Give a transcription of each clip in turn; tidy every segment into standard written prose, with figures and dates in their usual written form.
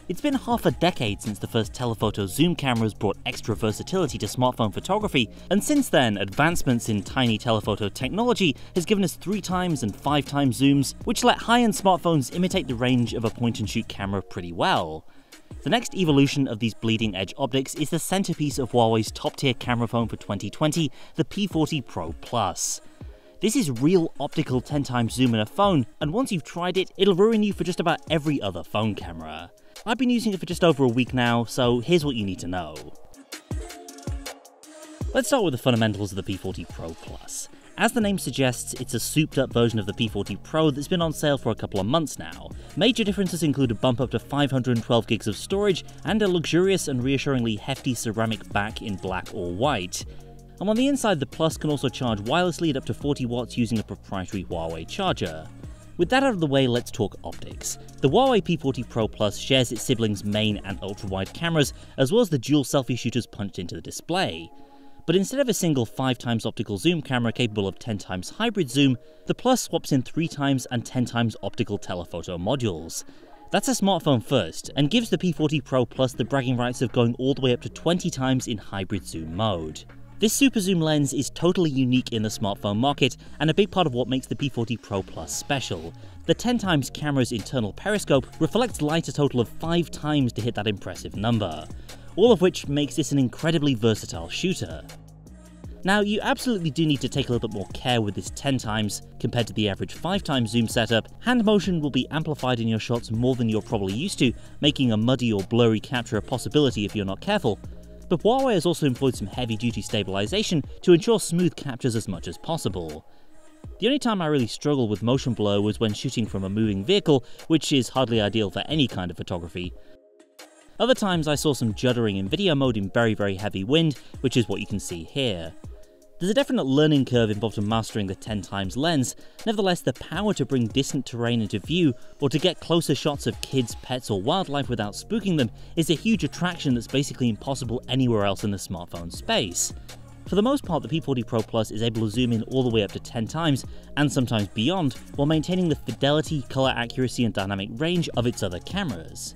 It's been half a decade since the first telephoto zoom cameras brought extra versatility to smartphone photography, and since then, advancements in tiny telephoto technology has given us 3x and 5x zooms, which let high-end smartphones imitate the range of a point-and-shoot camera pretty well. The next evolution of these bleeding-edge optics is the centerpiece of Huawei's top-tier camera phone for 2020, the P40 Pro Plus. This is real optical 10x zoom in a phone, and once you've tried it, it'll ruin you for just about every other phone camera. I've been using it for just over a week now, so here's what you need to know. Let's start with the fundamentals of the P40 Pro Plus. As the name suggests, it's a souped-up version of the P40 Pro that's been on sale for a couple of months now. Major differences include a bump up to 512 gigs of storage and a luxurious and reassuringly hefty ceramic back in black or white. And on the inside, the Plus can also charge wirelessly at up to 40 watts using a proprietary Huawei charger. With that out of the way, let's talk optics. The Huawei P40 Pro Plus shares its siblings' main and ultra-wide cameras, as well as the dual selfie shooters punched into the display. But instead of a single 5x optical zoom camera capable of 10x hybrid zoom, the Plus swaps in 3x and 10x optical telephoto modules. That's a smartphone first, and gives the P40 Pro Plus the bragging rights of going all the way up to 20x in hybrid zoom mode. This super zoom lens is totally unique in the smartphone market, and a big part of what makes the P40 Pro Plus special. The 10x camera's internal periscope reflects light a total of 5x to hit that impressive number, all of which makes this an incredibly versatile shooter. Now, you absolutely do need to take a little bit more care with this 10x compared to the average 5x zoom setup. Hand motion will be amplified in your shots more than you're probably used to, making a muddy or blurry capture a possibility if you're not careful. But Huawei has also employed some heavy-duty stabilization to ensure smooth captures as much as possible. The only time I really struggled with motion blur was when shooting from a moving vehicle, which is hardly ideal for any kind of photography. Other times I saw some juddering in video mode in very heavy wind, which is what you can see here. There's a definite learning curve involved in mastering the 10x lens. Nevertheless, the power to bring distant terrain into view, or to get closer shots of kids, pets or wildlife without spooking them, is a huge attraction that's basically impossible anywhere else in the smartphone space. For the most part, the P40 Pro Plus is able to zoom in all the way up to 10x, and sometimes beyond, while maintaining the fidelity, color accuracy and dynamic range of its other cameras.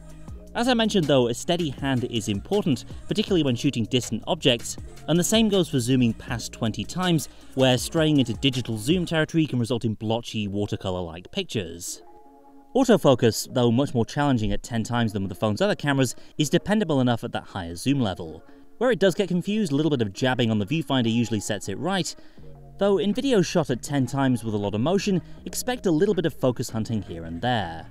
As I mentioned though, a steady hand is important, particularly when shooting distant objects, and the same goes for zooming past 20x, where straying into digital zoom territory can result in blotchy, watercolor-like pictures. Autofocus, though much more challenging at 10x than with the phone's other cameras, is dependable enough at that higher zoom level. Where it does get confused, a little bit of jabbing on the viewfinder usually sets it right, though in videos shot at 10x with a lot of motion, expect a little bit of focus hunting here and there.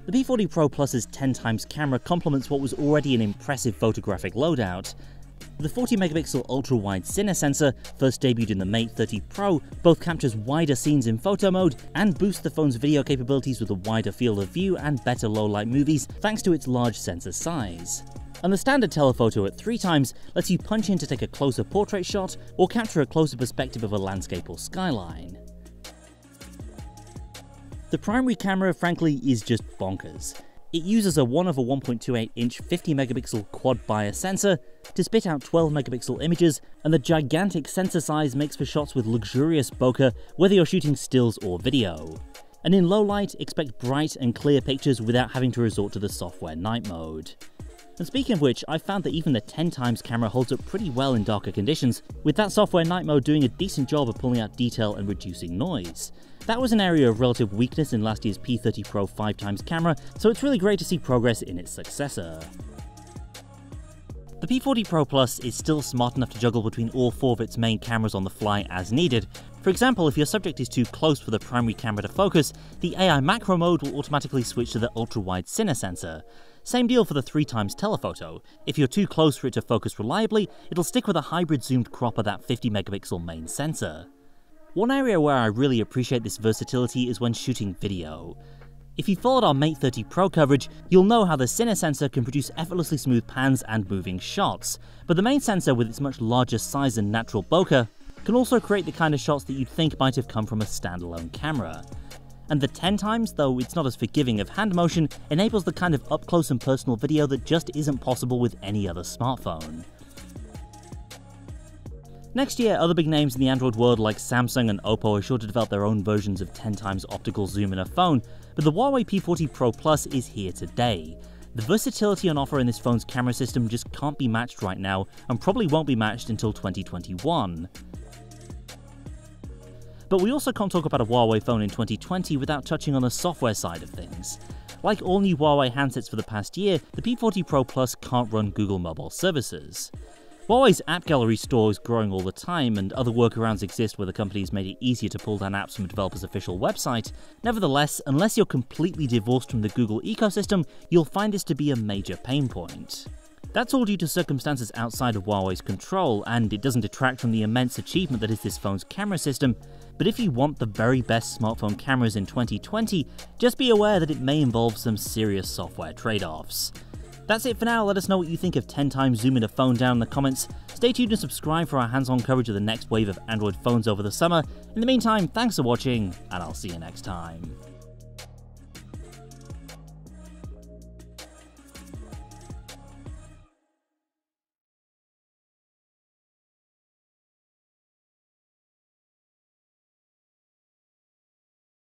The P40 Pro Plus's 10x camera complements what was already an impressive photographic loadout. The 40-megapixel ultra-wide cine sensor, first debuted in the Mate 30 Pro, both captures wider scenes in photo mode and boosts the phone's video capabilities with a wider field of view and better low-light movies thanks to its large sensor size. And the standard telephoto at 3x lets you punch in to take a closer portrait shot or capture a closer perspective of a landscape or skyline. The primary camera, frankly, is just bonkers. It uses a 1/1.28-inch 50-megapixel quad-bias sensor to spit out 12-megapixel images, and the gigantic sensor size makes for shots with luxurious bokeh, whether you're shooting stills or video. And in low light, expect bright and clear pictures without having to resort to the software night mode. And speaking of which, I've found that even the 10x camera holds up pretty well in darker conditions, with that software night mode doing a decent job of pulling out detail and reducing noise. That was an area of relative weakness in last year's P30 Pro 5x camera, so it's really great to see progress in its successor. The P40 Pro Plus is still smart enough to juggle between all four of its main cameras on the fly as needed. For example, if your subject is too close for the primary camera to focus, the AI macro mode will automatically switch to the ultra-wide cine sensor. Same deal for the 3x telephoto. If you're too close for it to focus reliably, it'll stick with a hybrid zoomed crop of that 50-megapixel main sensor. One area where I really appreciate this versatility is when shooting video. If you followed our Mate 30 Pro coverage, you'll know how the cine sensor can produce effortlessly smooth pans and moving shots, but the main sensor, with its much larger size and natural bokeh, can also create the kind of shots that you'd think might have come from a standalone camera. And the 10x, though it's not as forgiving of hand motion, enables the kind of up-close and personal video that just isn't possible with any other smartphone. Next year, other big names in the Android world like Samsung and Oppo are sure to develop their own versions of 10x optical zoom in a phone, but the Huawei P40 Pro Plus is here today. The versatility on offer in this phone's camera system just can't be matched right now, and probably won't be matched until 2021. But we also can't talk about a Huawei phone in 2020 without touching on the software side of things. Like all new Huawei handsets for the past year, the P40 Pro Plus can't run Google mobile services. Huawei's app gallery store is growing all the time, and other workarounds exist where the company has made it easier to pull down apps from a developer's official website. Nevertheless, unless you're completely divorced from the Google ecosystem, you'll find this to be a major pain point. That's all due to circumstances outside of Huawei's control, and it doesn't detract from the immense achievement that is this phone's camera system. But if you want the very best smartphone cameras in 2020, just be aware that it may involve some serious software trade-offs. That's it for now. Let us know what you think of 10x zoom in a phone down in the comments. Stay tuned and subscribe for our hands-on coverage of the next wave of Android phones over the summer. In the meantime, thanks for watching, and I'll see you next time.